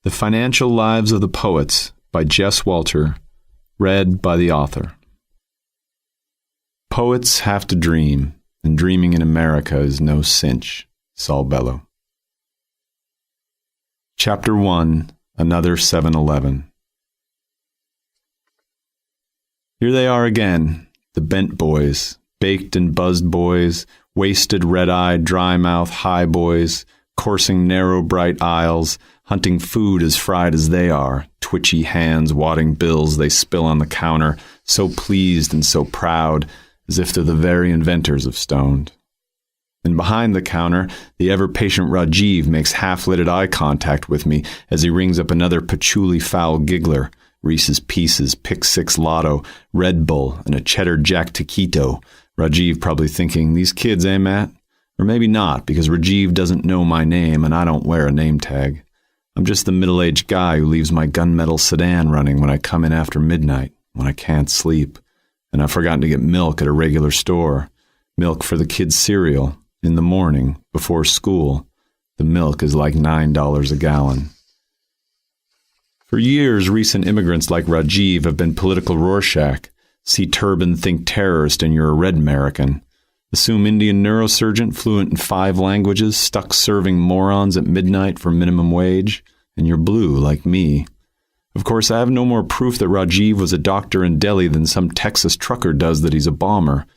The Financial Lives of the Poets by Jess Walter, read by the author. Poets have to dream, and dreaming in America is no cinch. Saul Bellow. Chapter 1, Another 7-Eleven. Here they are again, the bent boys, baked and buzzed boys, wasted, red-eyed, dry-mouthed high boys, coursing narrow, bright aisles, hunting food as fried as they are, twitchy hands wadding bills they spill on the counter, so pleased and so proud, as if they're the very inventors of stoned. And behind the counter, the ever-patient Rajiv makes half-lidded eye contact with me as he rings up another patchouli foul giggler, Reese's Pieces, Pick Six Lotto, Red Bull, and a Cheddar Jack Taquito. Rajiv probably thinking, these kids, eh, Matt? Or maybe not, because Rajiv doesn't know my name and I don't wear a name tag. I'm just the middle-aged guy who leaves my gunmetal sedan running when I come in after midnight, when I can't sleep. And I've forgotten to get milk at a regular store. Milk for the kids' cereal. In the morning, before school. The milk is like $9 a gallon. For years, recent immigrants like Rajiv have been political Rorschach. See turban, think terrorist, and you're a red American. Assume Indian neurosurgeon, fluent in 5 languages, stuck serving morons at midnight for minimum wage, and you're blue like me. Of course, I have no more proof that Rajiv was a doctor in Delhi than some Texas trucker does that he's a bomber.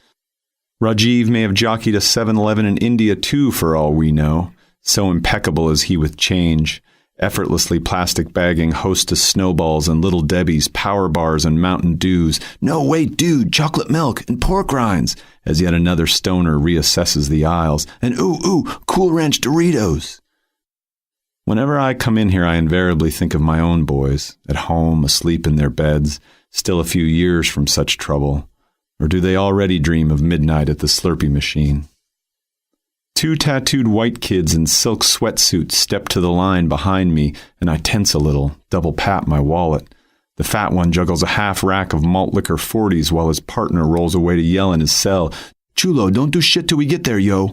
Rajiv may have jockeyed a 7-Eleven in India too, for all we know. So impeccable is he with change, effortlessly plastic bagging Hostess snowballs and Little Debbie's, Power Bars and Mountain Dews. No, wait, dude, chocolate milk and pork rinds, as yet another stoner reassesses the aisles. And ooh, Cool Ranch Doritos. Whenever I come in here, I invariably think of my own boys, at home, asleep in their beds, still a few years from such trouble. Or do they already dream of midnight at the Slurpee machine? 2 tattooed white kids in silk sweatsuits step to the line behind me, and I tense a little, double pat my wallet. The fat one juggles a half rack of malt liquor 40s while his partner rolls away to yell in his cell, "Chulo, don't do shit till we get there, yo."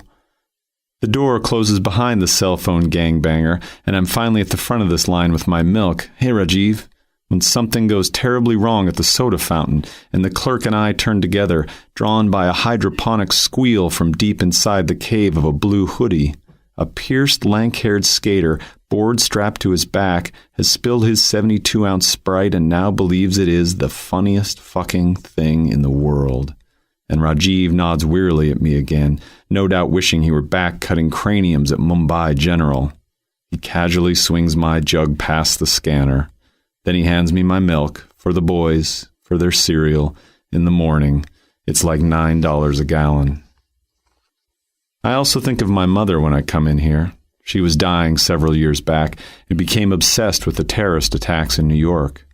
The door closes behind the cell phone gangbanger, and I'm finally at the front of this line with my milk. Hey, Rajiv. When something goes terribly wrong at the soda fountain, and the clerk and I turn together, drawn by a hydroponic squeal from deep inside the cave of a blue hoodie. A pierced, lank-haired skater, board strapped to his back, has spilled his 72-ounce Sprite and now believes it is the funniest fucking thing in the world. And Rajiv nods wearily at me again, no doubt wishing he were back cutting craniums at Mumbai General. He casually swings my jug past the scanner. Then he hands me my milk, for the boys, for their cereal, in the morning. It's like $9 a gallon. I also think of my mother when I come in here. She was dying several years back and became obsessed with the terrorist attacks in New York.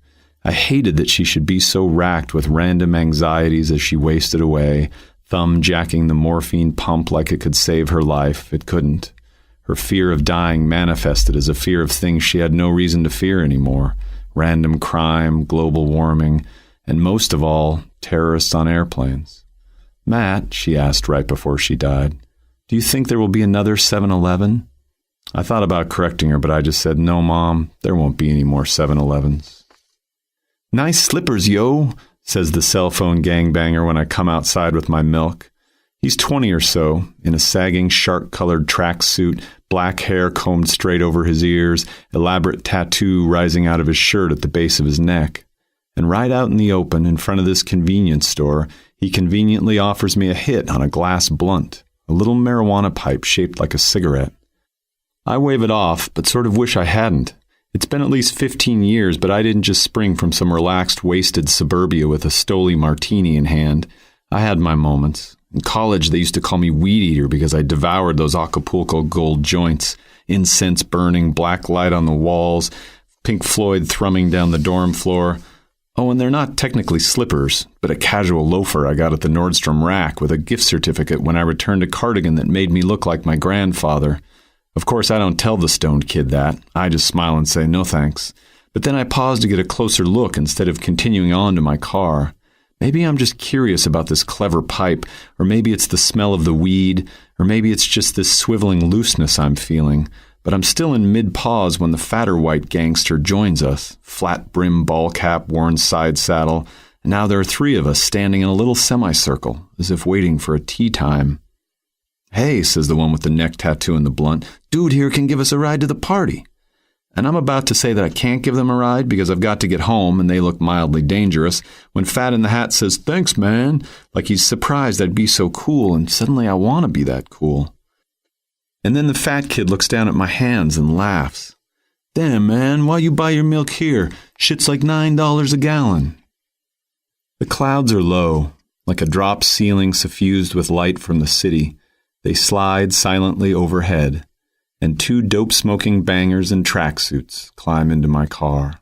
I hated that she should be so racked with random anxieties as she wasted away, thumb jacking the morphine pump like it could save her life. It couldn't. Her fear of dying manifested as a fear of things she had no reason to fear anymore. Random crime, global warming, and most of all, terrorists on airplanes. "Matt," she asked right before she died, "do you think there will be another 7-Eleven? I thought about correcting her, but I just said, "No, Mom, there won't be any more 7-Elevens. "Nice slippers, yo," says the cell phone gangbanger when I come outside with my milk. He's 20 or so, in a sagging shark-colored tracksuit, black hair combed straight over his ears, elaborate tattoo rising out of his shirt at the base of his neck. And right out in the open, in front of this convenience store, he conveniently offers me a hit on a glass blunt, a little marijuana pipe shaped like a cigarette. I wave it off, but sort of wish I hadn't. It's been at least 15 years, but I didn't just spring from some relaxed, wasted suburbia with a Stoli martini in hand. I had my moments. In college, they used to call me Weed Eater because I devoured those Acapulco gold joints, incense burning, black light on the walls, Pink Floyd thrumming down the dorm floor. Oh, and they're not technically slippers, but a casual loafer I got at the Nordstrom rack with a gift certificate when I returned a cardigan that made me look like my grandfather. Of course, I don't tell the stoned kid that. I just smile and say, "No thanks." But then I pause to get a closer look instead of continuing on to my car. Maybe I'm just curious about this clever pipe, or maybe it's the smell of the weed, or maybe it's just this swiveling looseness I'm feeling. But I'm still in mid-pause when the fatter white gangster joins us, flat brim ball cap, worn side saddle, and now there are 3 of us standing in a little semicircle, as if waiting for a tea time. "Hey," says the one with the neck tattoo and the blunt, "dude here can give us a ride to the party." And I'm about to say that I can't give them a ride because I've got to get home and they look mildly dangerous, when Fat in the Hat says, "Thanks, man," like he's surprised I'd be so cool, and suddenly I want to be that cool. And then the fat kid looks down at my hands and laughs. "Damn, man, why you buy your milk here? Shit's like $9 a gallon." The clouds are low, like a drop ceiling suffused with light from the city. They slide silently overhead, and 2 dope-smoking bangers in tracksuits climb into my car.